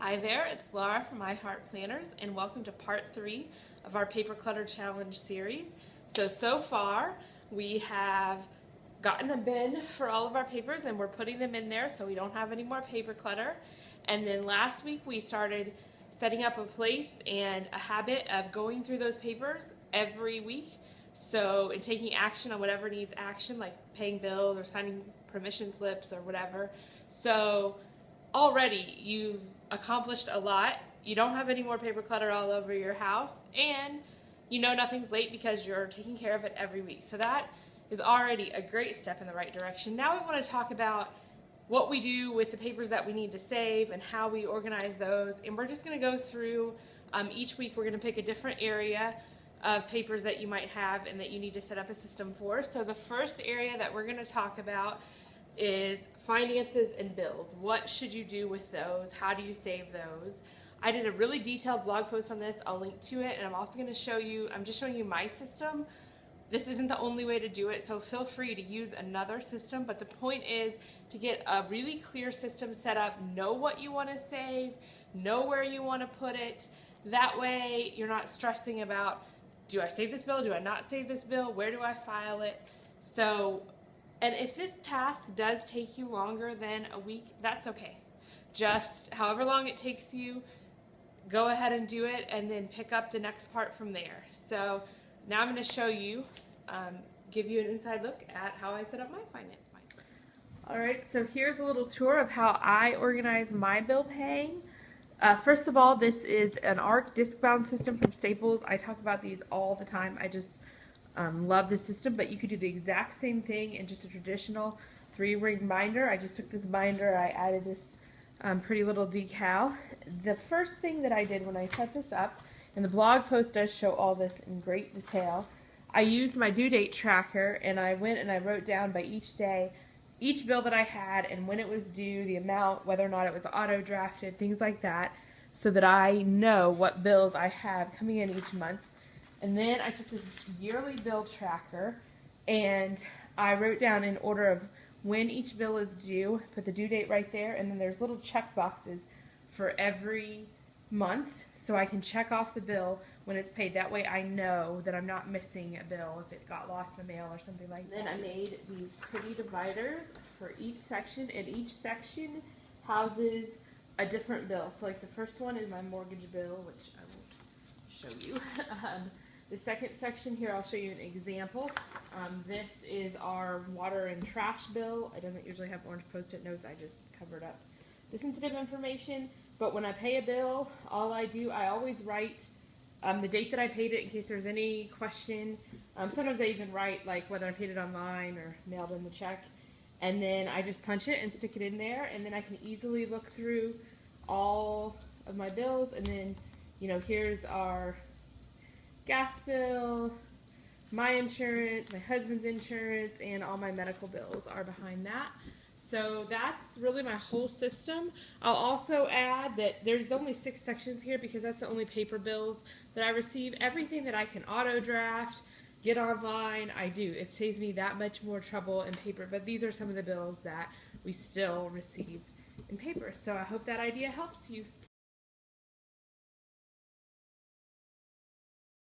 Hi there, it's Laura from My Heart Planners, and welcome to part 3 of our Paper Clutter Challenge series. So far we have gotten a bin for all of our papers and we're putting them in there so we don't have any more paper clutter. And then last week we started setting up a place and a habit of going through those papers every week. And taking action on whatever needs action, like paying bills or signing permission slips or whatever. So already you've accomplished a lot. You don't have any more paper clutter all over your house, and you know nothing's late because you're taking care of it every week. So that is already a great step in the right direction. Now we want to talk about what we do with the papers that we need to save and how we organize those. And we're just going to go through each week. We're going to pick a different area of papers that you might have and that you need to set up a system for. So the first area that we're going to talk about is finances and bills. What should you do with those? How do you save those? I did a really detailed blog post on this. I'll link to it, and I'm also going to show you, I'm just showing you my system. This isn't the only way to do it, so feel free to use another system, but the point is to get a really clear system set up, know what you want to save, know where you want to put it. That way you're not stressing about, do I save this bill? Do I not save this bill? Where do I file it? And if this task does take you longer than a week, that's okay. Just however long it takes you, go ahead and do it and then pick up the next part from there. So now I'm going to show you, give you an inside look at how I set up my finance mind. Alright, so here's a little tour of how I organize my bill paying. First of all, this is an ARC disc-bound system from Staples. I talk about these all the time. I just love this system, but you could do the exact same thing in just a traditional 3-ring binder. I just took this binder, I added this pretty little decal. The first thing that I did when I set this up, and the blog post does show all this in great detail, I used my due date tracker and I went and I wrote down by each day each bill that I had and when it was due, the amount, whether or not it was auto drafted, things like that, so that I know what bills I have coming in each month. And then I took this yearly bill tracker and I wrote down in order of when each bill is due, put the due date right there, and then there's little check boxes for every month so I can check off the bill when it's paid. That way I know that I'm not missing a bill if it got lost in the mail or something like that. Then I made these pretty dividers for each section, and each section houses a different bill. So like the first one is my mortgage bill, which I won't show you. The second section here, I'll show you an example. This is our water and trash bill. I don't usually have orange post-it notes. I just covered up the sensitive information. But when I pay a bill, all I do, I always write the date that I paid it in case there's any question. Sometimes I even write like whether I paid it online or mailed in the check. And then I just punch it and stick it in there. And then I can easily look through all of my bills. And then, you know, here's our gas bill, my insurance, my husband's insurance, and all my medical bills are behind that. So that's really my whole system. I'll also add that there's only 6 sections here because that's the only paper bills that I receive. Everything that I can auto draft, get online, I do. It saves me that much more trouble in paper, but these are some of the bills that we still receive in paper. So I hope that idea helps you.